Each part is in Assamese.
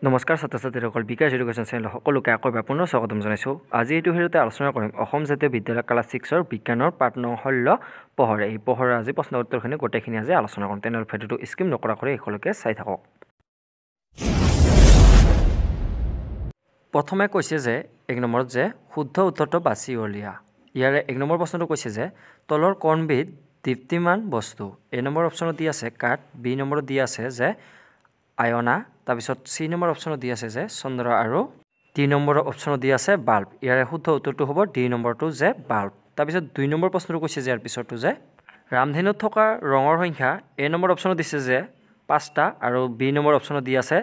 নমস্কাৰ ছাত্ৰ ছাত্ৰীসকল বিকাশ এডুকেশ্যন চেনেল সকলোকে আকৌ পুনৰ স্বাগতম জনাইছোঁ। আজি এইটো ভিডিঅ'তে আলোচনা কৰিম অসম জাতীয় বিদ্যালয় ক্লাছ 6ৰ বিজ্ঞানৰ পাঠ নং 16 পোহৰ। এই পোহৰৰ আজি প্ৰশ্ন উত্তৰখিনি গোটেইখিনি আজি আলোচনা কৰিম। তেনেহ'লে ভিডিঅ'টো স্কিপ নকৰাকৈ শেষলৈকে চাই থাকক। প্ৰথমে কৈছে যে 1 নম্বৰত যে শুদ্ধ উত্তৰটো বাছি উলিয়া। ইয়াৰে 1 নম্বৰ প্ৰশ্নটো কৈছে যে তলৰ কোনবিধ দীপ্তিমান বস্তু। A নম্বৰ অপশ্যনত দি আছে কাঠ, B নম্বৰত দি আছে যে আয়না, তাৰপিছত C নম্বৰ অপশ্যনত দি আছে যে চন্দ্ৰ আৰু D নম্বৰ অপশ্যনত দি আছে বাল্ব। ইয়াৰে শুদ্ধ উত্তৰটো হ'ব D নম্বৰটো যে বাল্ব। তাৰপিছত 2 নম্বৰ প্ৰশ্নটো কৈছে যে ইয়াৰ পিছৰটো যে ৰামধেনুত থকা ৰঙৰ সংখ্যা A নম্বৰ অপশ্যনত দিছে যে 5টা আৰু B নম্বৰ অপশ্যনত দি আছে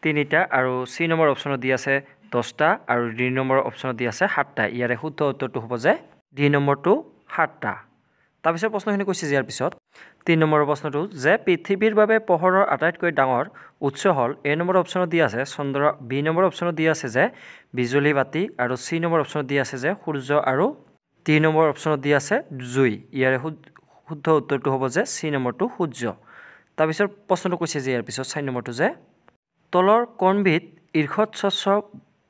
3টা আৰু C নম্বৰ অপশ্যনত দি আছে 10টা আৰু D নম্বৰ অপশ্যনত দি আছে 7টা। ইয়াৰে শুদ্ধ উত্তৰটো হ'ব যে D নম্বৰটো 7টা। তাৰপিছত প্ৰশ্নখিনি কৈছে যে ইয়াৰ পিছত 3 নম্বৰ প্ৰশ্নটো যে পৃথিৱীৰ বাবে পোহৰৰ আটাইতকৈ ডাঙৰ উৎস হ'ল A নম্বৰ অপশ্যনত দি আছে চন্দ্ৰ, B নম্বৰ অপশ্যনত দি আছে যে বিজুলী বাতি আৰু C নম্বৰ অপশ্যনত দি আছে যে সূৰ্য আৰু D নম্বৰ অপশ্যনত দি আছে জুই। ইয়াৰে শুদ্ধ উত্তৰটো হ'ব যে C নম্বৰটো সূৰ্য। তাৰপিছত প্ৰশ্নটো কৈছে যে ইয়াৰ পিছত 4 নম্বৰটো যে তলৰ কোনবিধ ঈৰ্ষৎ স্বচ্ছ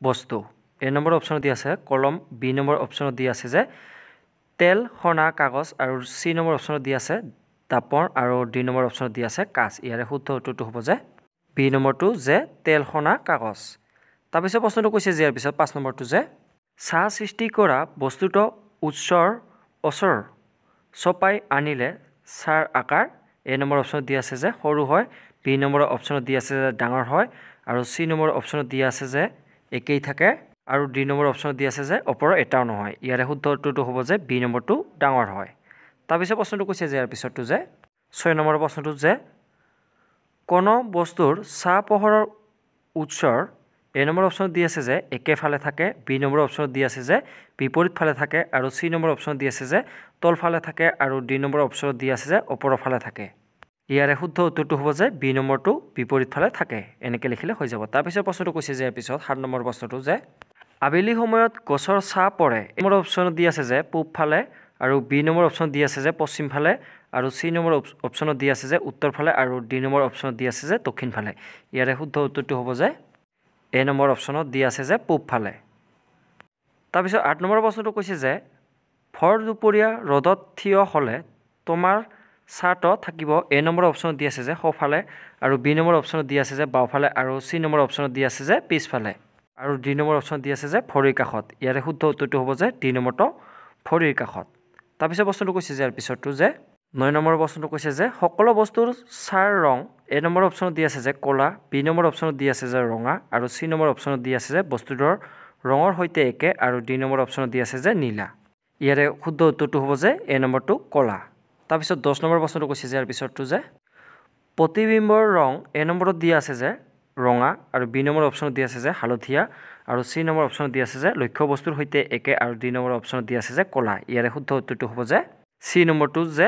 বস্তু। A নম্বৰ অপশ্যনত দি আছে কলম, B নম্বৰ অপশ্যনত দি আছে যে তেল, সোণা, কাগজ আৰু C নম্বৰ অপশ্যনত দি আছে দাপন আৰু D নম্বৰ অপশ্যনত দি আছে কাঁচ। ইয়াৰে শুদ্ধ উত্তৰটো হ'ব যে B নম্বৰটো যে তেল, সোণা, কাগজ। তাৰপিছত প্ৰশ্নটো কৈছে যে ইয়াৰ পিছত 5 নম্বৰটো যে চাহ সৃষ্টি কৰা বস্তুটো উৎসৰ ওচৰ চপাই আনিলে চাৰ আকাৰ। A নম্বৰ অপশ্যনত দি আছে যে সৰু হয়, B নম্বৰ অপশ্যনত দি আছে যে ডাঙৰ হয় আৰু C নম্বৰ অপশ্যনত দি আছে যে একেই থাকে আৰু D নম্বৰ অপশ্যনত দি আছে যে ওপৰৰ এটাও নহয়। ইয়াৰে শুদ্ধ উত্তৰটো হ'ব যে B নম্বৰটো ডাঙৰ হয়। তাৰপিছত প্ৰশ্নটো কৈছে যে ইয়াৰ পিছৰটো যে 6 নম্বৰ প্ৰশ্নটো যে কোনো বস্তুৰ ছাঁ পোহৰৰ উৎসৰ A নম্বৰ অপশ্যনত দি আছে যে একেফালে থাকে, B নম্বৰ অপশ্যনত দি আছে যে বিপৰীত ফালে থাকে আৰু C নম্বৰ অপশ্যনত দি আছে যে তলফালে থাকে আৰু D নম্বৰ অপশ্যনত দি আছে যে ওপৰৰ ফালে থাকে। ইয়াৰে শুদ্ধ উত্তৰটো হ'ব যে B নম্বৰটো বিপৰীত ফালে থাকে। এনেকৈ লিখিলে হৈ যাব। তাৰপিছত প্ৰশ্নটো কৈছে যে ইয়াৰ পিছত 7 নম্বৰ প্ৰশ্নটো যে আবেলি সময়ত গছৰ ছাঁ পৰে। A নম্বৰ অপশ্যনত দি আছে যে পূব ফালে আৰু B নম্বৰ অপশ্যনত দি আছে যে পশ্চিম ফালে আৰু C নম্বৰ অপশ্যনত দি আছে যে উত্তৰ ফালে আৰু D নম্বৰ অপশ্যনত দি আছে যে দক্ষিণ ফালে। ইয়াৰে শুদ্ধ উত্তৰটো হ'ব যে A নম্বৰ অপশ্যনত দি আছে যে পূব ফালে। তাৰপিছত 8 নম্বৰ প্ৰশ্নটো কৈছে যে ভৰ দুপৰীয়া ৰ'দত থিয় হ'লে তোমাৰ ছাঁটো থাকিব। A নম্বৰ অপশ্যনত দি আছে যে সোঁফালে আৰু B নম্বৰ অপশ্যনত দি আছে যে বাওঁফালে আৰু C নম্বৰ অপশ্যনত দি আছে যে পিছফালে আৰু D নম্বৰ অপশ্যনত দি আছে যে ভৰিৰ কাষত। ইয়াৰে শুদ্ধ উত্তৰটো হ'ব যে D নম্বৰটো ভৰিৰ কাষত। তাৰপিছত প্ৰশ্নটো কৈছে যে ইয়াৰ পিছৰটো যে 9 নম্বৰ প্ৰশ্নটো কৈছে যে সকলো বস্তুৰ ছাঁৰ ৰং A নম্বৰ অপশ্যনত দি আছে যে ক'লা, B নম্বৰ অপশ্যনত দি আছে যে ৰঙা আৰু C নম্বৰ অপশ্যনত দি আছে যে বস্তুটোৰ ৰঙৰ সৈতে একে আৰু D নম্বৰ অপশ্যনত দি আছে যে নীলা। ইয়াৰে শুদ্ধ উত্তৰটো হ'ব যে A নম্বৰটো ক'লা। তাৰপিছত 10 নম্বৰ প্ৰশ্নটো কৈছে যে ইয়াৰ পিছৰটো যে প্ৰতিবিম্বৰ ৰং A নম্বৰত দি আছে যে ৰঙা আৰু B নম্বৰ অপশ্যনত দি আছে যে হালধীয়া আৰু C নম্বৰ অপশ্যনত দি আছে যে লক্ষ্য বস্তুৰ সৈতে একে আৰু D নম্বৰ অপশ্যনত দি আছে যে ক'লা। ইয়াৰে শুদ্ধ উত্তৰটো হ'ব যে C নম্বৰটো যে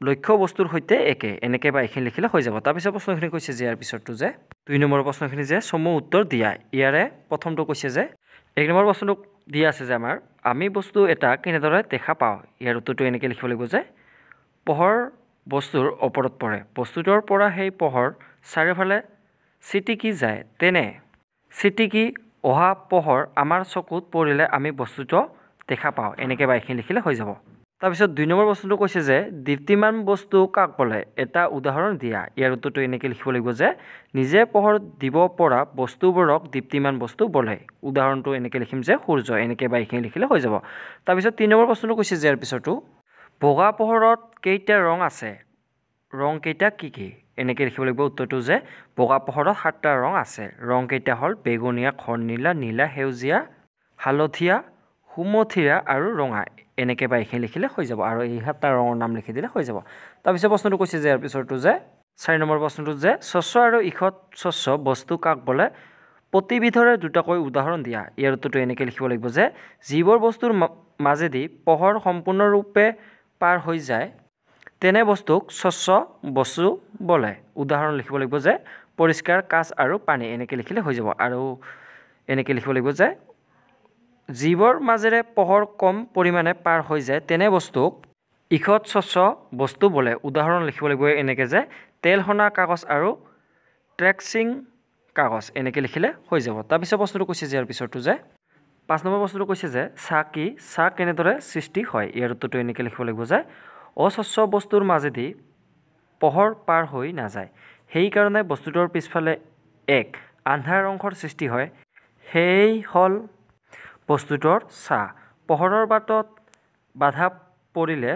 লক্ষ্য বস্তুৰ সৈতে একে। এনেকৈ বা এইখিনি লিখিলে হৈ যাব। তাৰপিছত প্ৰশ্নখিনি কৈছে যে ইয়াৰ পিছৰটো যে 2 নম্বৰ প্ৰশ্নখিনি যে চমু উত্তৰ দিয়া। ইয়াৰে প্ৰথমটো কৈছে যে 1 নম্বৰ প্ৰশ্নটো দি আছে যে আমাৰ আমি বস্তু এটা কেনেদৰে দেখা পাওঁ। ইয়াৰ উত্তৰটো এনেকৈ লিখিব লাগিব যে পোহৰ বস্তুৰ ওপৰত পৰে, বস্তুটোৰ পৰা সেই পোহৰ চাৰিওফালে ছিটিকি যায়, তেনে ছিটিকি অহা পোহৰ আমাৰ চকুত পৰিলে আমি বস্তুটো দেখা পাওঁ। এনেকৈ বা এইখিনি লিখিলে হৈ যাব। তাৰপিছত 2 নম্বৰ প্ৰশ্নটো কৈছে যে দীপ্তিমান বস্তু কাক বোলে, এটা উদাহৰণ দিয়া। ইয়াৰ উত্তৰটো এনেকৈ লিখিব লাগিব যে নিজে পোহৰ দিব পৰা বস্তুবোৰক দীপ্তিমান বস্তু বোলে। উদাহৰণটো এনেকৈ লিখিম যে সূৰ্য। এনেকৈ বা এইখিনি লিখিলে হৈ যাব। তাৰপিছত 3 নম্বৰ প্ৰশ্নটো কৈছে যে ইয়াৰ পিছৰটো বগা পোহৰত কেইটা ৰং আছে, ৰং কেইটা কি কি। এনেকৈ লিখিব লাগিব উত্তৰটো যে বগা পোহৰত 7টা ৰং আছে। ৰং কেইটা হ'ল বেঙুনীয়া, ঘন নীলা, নীলা, সেউজীয়া, হালধীয়া, সুমথিৰা আৰু ৰঙা। এনেকৈ বা এইখিনি লিখিলে হৈ যাব আৰু এই 7টা ৰঙৰ নাম লিখি দিলে হৈ যাব। তাৰপিছত প্ৰশ্নটো কৈছে যে ইয়াৰ পিছৰটো যে 4 নম্বৰ প্ৰশ্নটো যে স্বচ্ছ আৰু ঈষৎ স্বচ্ছ বস্তু কাক বোলে, প্ৰতিবিধৰে দুটাকৈ উদাহৰণ দিয়া। ইয়াৰ উত্তৰটো এনেকৈ লিখিব লাগিব যে যিবোৰ বস্তুৰ মাজেদি পোহৰ সম্পূৰ্ণৰূপে পাৰ হৈ যায় তেনে বস্তুক স্বচ্ছ বস্তু বোলে। উদাহৰণ লিখিব লাগিব যে পৰিষ্কাৰ, কাঁচ আৰু পানী। এনেকৈ লিখিলে হৈ যাব আৰু এনেকৈ লিখিব লাগিব যে যিবোৰ মাজেৰে পোহৰ কম পৰিমাণে পাৰ হৈ যায় তেনে বস্তুক ঈষৎ স্বচ্ছ বস্তু বোলে। উদাহৰণ লিখিব লাগিব এনেকৈ যে তেল, সোণা, কাগজ আৰু ট্ৰেক্সিং কাগজ এনেকৈ লিখিলে হৈ যাব তাৰপিছত প্ৰশ্নটো কৈছে যে ইয়াৰ পিছৰটো যে 5 নম্বৰ প্ৰশ্নটো কৈছে যে চাহ কি চাহ কেনেদৰে সৃষ্টি হয় ইয়াৰ উত্তৰটো এনেকৈ লিখিব লাগিব যে অস্বচ্ছ বস্তুৰ মাজেদি পোহৰ পাৰ হৈ নাযায় সেইকাৰণে বস্তুটোৰ পিছফালে এক আন্ধাৰ অংশৰ সৃষ্টি হয় সেই হল বস্তুটোৰ ছাঁ পোহৰৰ বাটত বাধা পৰিলে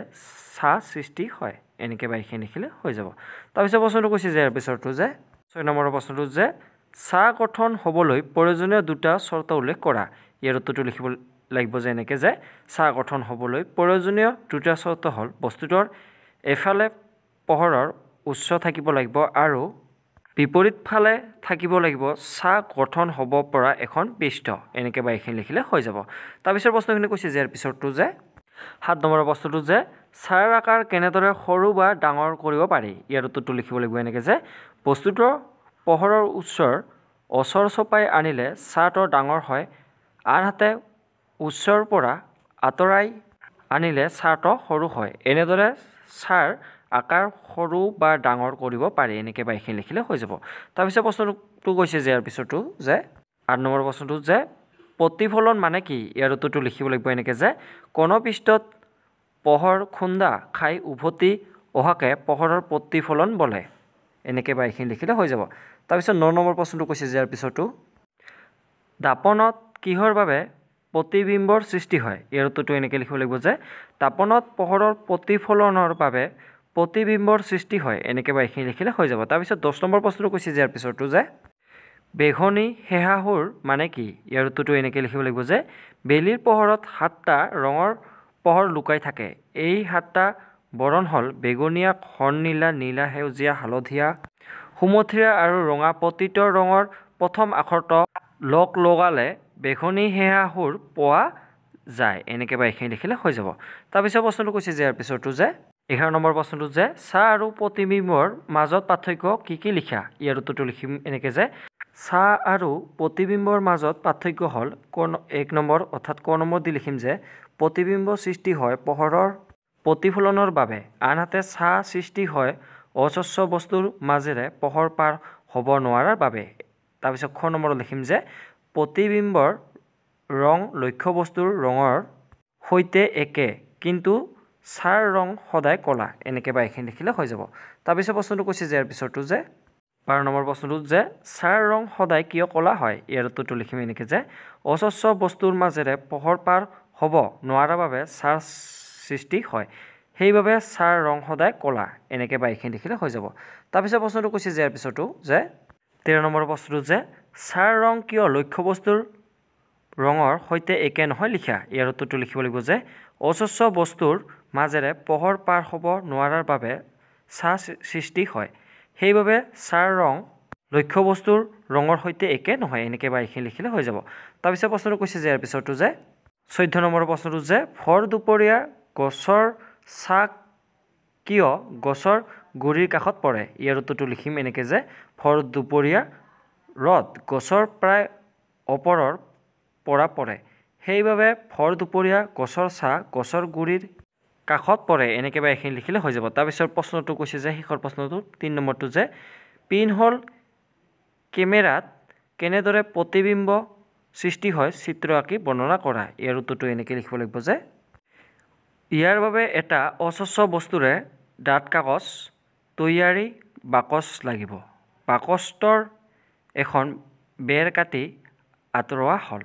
ছাঁ সৃষ্টি হয় এনেকৈ বাইখিনি লিখিলে হৈ যাব তাৰপিছত প্ৰশ্নটো কৈছে যে ইয়াৰ পিছৰটো যে 6 নম্বৰৰ প্ৰশ্নটো যে ছাঁ গঠন হ'বলৈ প্ৰয়োজনীয় দুটা চৰ্ত উল্লেখ কৰা ইয়াৰ উত্তৰটো লিখিব লাগিব যে এনেকৈ যে ছাঁ গঠন হ'বলৈ প্ৰয়োজনীয় দুটা চৰ্ত হ'ল বস্তুটোৰ এফালে পোহৰৰ উৎস থাকিব লাগিব আৰু বিপৰীত ফালে থাকিব লাগিব ছাঁ গঠন হ'ব পৰা এখন পৃষ্ঠ এনেকৈ বাইখিনি লিখিলে হৈ যাব তাৰপিছত প্ৰশ্নখিনি কৈছে যে ইয়াৰ পিছৰটো যে 7 নম্বৰৰ প্ৰশ্নটো যে ছাঁৰ আকাৰ কেনেদৰে সৰু বা ডাঙৰ কৰিব পাৰি ইয়াৰ উত্তৰটো লিখিব লাগিব এনেকৈ যে বস্তুটোৰ পোহৰৰ উৎসৰ ওচৰ চপাই আনিলে ছাঁটো ডাঙৰ হয় আনহাতে উৎসৰ পৰা আঁতৰাই আনিলে ছাঁটো সৰু হয় এনেদৰে ছাঁৰ আকাৰ সৰু বা ডাঙৰ কৰিব পাৰি এনেকৈ বাইখিনি লিখিলে হৈ যাব তাৰপিছত প্ৰশ্নটো কৈছে যে ইয়াৰ পিছৰটো যে 8 নম্বৰ প্ৰশ্নটো যে প্ৰতিফলন মানে কি ইয়াৰ উত্তৰটো লিখিব লাগিব এনেকৈ যে কোনো পৃষ্ঠত পোহৰ খুন্দা খাই উভতি অহাকে পোহৰৰ প্ৰতিফলন বোলে এনেকৈ বাইখিনি লিখিলে হৈ যাব তাৰপিছত 9 নম্বৰ প্ৰশ্নটো কৈছে যে ইয়াৰ পিছৰটো দাপনত কিহৰ বাবে প্ৰতিবিম্বৰ সৃষ্টি হয় ইয়াৰ উত্তৰটো এনেকৈ লিখিব লাগিব যে দাপনত পোহৰৰ প্ৰতিফলনৰ বাবে প্ৰতিবিম্বৰ সৃষ্টি হয় এনেকৈ বাইখিনি লিখিলে হৈ যাব তাৰপিছত 10 নম্বৰ প্ৰশ্নটো কৈছে যে ইয়াৰ পিছৰটো যে বেঙুনী সেহাসুৰ মানে কি ইয়াৰ উত্তৰটো এনেকৈ লিখিব লাগিব যে বেলিৰ পোহৰত 7টা ৰঙৰ পোহৰ লুকাই থাকে এই 7টা বৰণ হ'ল বেঙুনীয়া ঘননীলা নীলা সেউজীয়া হালধীয়া সুমথিৰা আৰু ৰঙা প্ৰতিটো ৰঙৰ প্ৰথম আখৰটো লগ লগালে বেঙুনী সেহাসুৰ পোৱা যায় এনেকৈ বাইখিনি লিখিলে হৈ যাব তাৰপিছত প্ৰশ্নটো কৈছে যে ইয়াৰ পিছৰটো যে 11 নম্বৰ প্ৰশ্নটো যে ছাঁ আৰু প্ৰতিবিম্বৰ মাজত পাৰ্থক্য কি লিখা ইয়াৰ উত্তৰটো লিখিম এনেকৈ যে ছাঁ আৰু প্ৰতিবিম্বৰ মাজত পাৰ্থক্য হ'ল 1 নম্বৰ অৰ্থাৎ ক নম্বৰ দি লিখিম যে প্ৰতিবিম্ব সৃষ্টি হয় পোহৰৰ প্ৰতিফলনৰ বাবে আনহাতে ছাঁ সৃষ্টি হয় অস্বচ্ছ বস্তুৰ মাজেৰে পোহৰ পাৰ হ'ব নোৱাৰাৰ বাবে তাৰপিছত খ নম্বৰত লিখিম যে প্ৰতিবিম্বৰ ৰং লক্ষ্য বস্তুৰ ৰঙৰ সৈতে একে কিন্তু ছাঁৰ ৰং সদায় ক'লা এনেকৈ বাইখিনি লিখিলে হৈ যাব তাৰপিছত প্ৰশ্নটো কৈছে যে ইয়াৰ পিছৰটো যে 12 নম্বৰ প্ৰশ্নটো যে ছাঁৰ ৰং সদায় কিয় ক'লা হয় ইয়াৰ উত্তৰটো লিখিম এনেকৈ যে অস্বচ্ছ বস্তুৰ মাজেৰে পোহৰ পাৰ হ'ব নোৱাৰাৰ বাবে ছাঁৰ সৃষ্টি হয় সেইবাবে ছাঁৰ ৰং সদায় ক'লা এনেকৈ বাইখিনি লিখিলে হৈ যাব তাৰপিছত প্ৰশ্নটো কৈছে যে ইয়াৰ পিছৰটো যে 13 নম্বৰ প্ৰশ্নটো যে ছাঁৰ ৰং কিয় লক্ষ্য বস্তুৰ ৰঙৰ সৈতে একে নহয় লিখা ইয়াৰ উত্তৰটো লিখিব লাগিব যে অস্বচ্ছ বস্তুৰ মাজেৰে পোহৰ পাৰ হ'ব নোৱাৰাৰ বাবে ছাঁ সৃষ্টি হয় সেইবাবে ছাঁৰ ৰং লক্ষ্য বস্তুৰ ৰঙৰ সৈতে একে নহয় এনেকৈ বাইখিনি লিখিলে হৈ যাব তাৰপিছত প্ৰশ্নটো কৈছে যে ইয়াৰ পিছৰটো যে 14 নম্বৰ প্ৰশ্নটো যে ভৰ দুপৰীয়া গছৰ ছাঁ কিয় গছৰ গুৰিৰ কাষত পৰে ইয়াৰ উত্তৰটো লিখিম এনেকৈ যে ভৰ দুপৰীয়া ৰ'দ গছৰ প্ৰায় ওপৰৰ পৰা পৰে সেইবাবে ভৰ দুপৰীয়া গছৰ ছাঁ গছৰ গুৰিৰ কাষত পৰে এনেকৈ বাইখিনি লিখিলে হৈ যাব তাৰপিছত প্ৰশ্নটো কৈছে যে শেষৰ প্ৰশ্নটো 3 নম্বৰটো যে পিন হ'ল কেমেৰাত কেনেদৰে প্ৰতিবিম্ব সৃষ্টি হয় চিত্ৰ আঁকি বৰ্ণনা কৰা ইয়াৰ উত্তৰটো এনেকৈ লিখিব লাগিব যে ইয়াৰ বাবে এটা অস্বচ্ছ বস্তুৰে ডাঠ কাগজ তৈয়াৰী বাকচ লাগিব বাকচটোৰ এখন বেৰ কাটি আঁতৰোৱা হ'ল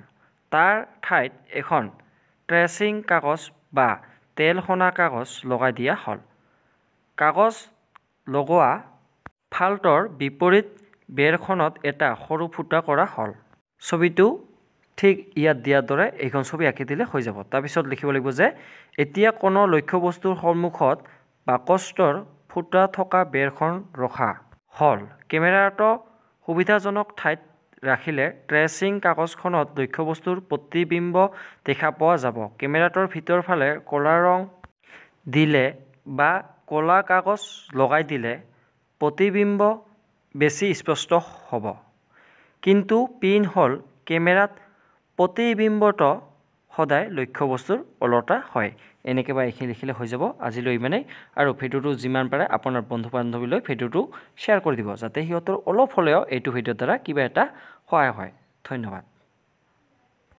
তাৰ ঠাইত এখন ট্ৰেচিং কাগজ বা তেল সনা কাগজ লগাই দিয়া হ'ল কাগজ লগোৱা ফালটোৰ বিপৰীত বেৰখনত এটা সৰু ফুটা কৰা হ'ল ছবিটো ঠিক ইয়াত দিয়াৰ দৰে এইখন ছবি আঁকি দিলে হৈ যাব তাৰপিছত লিখিব লাগিব যে এতিয়া কোনো লক্ষ্য বস্তুৰ সন্মুখত বাকচটোৰ ফুটা থকা বেৰখন ৰখা হ'ল কেমেৰাটো সুবিধাজনক ঠাইত ৰাখিলে ট্ৰেচিং কাগজখনত লক্ষ্য বস্তুৰ প্ৰতিবিম্ব দেখা পোৱা যাব কেমেৰাটোৰ ভিতৰ ফালে ক'লা ৰং দিলে বা ক'লা কাগজ লগাই দিলে প্ৰতিবিম্ব বেছি স্পষ্ট হ'ব কিন্তু পিন হ'ল কেমেৰাত প্ৰতিবিম্বটো সদায় লক্ষ্য বস্তুৰ ওলোটা হয় এনেকৈ বা এইখিনি লিখিলে হৈ যাব আজিলৈ ইমানেই আৰু ভিডিঅ'টো যিমান পাৰে আপোনাৰ বন্ধু বান্ধৱীলৈ ভিডিঅ'টো শ্বেয়াৰ কৰি দিব যাতে সিহঁতৰ অলপ হ'লেও এইটো ভিডিঅ'ৰ দ্বাৰা কিবা এটা সহায় হয় ধন্যবাদ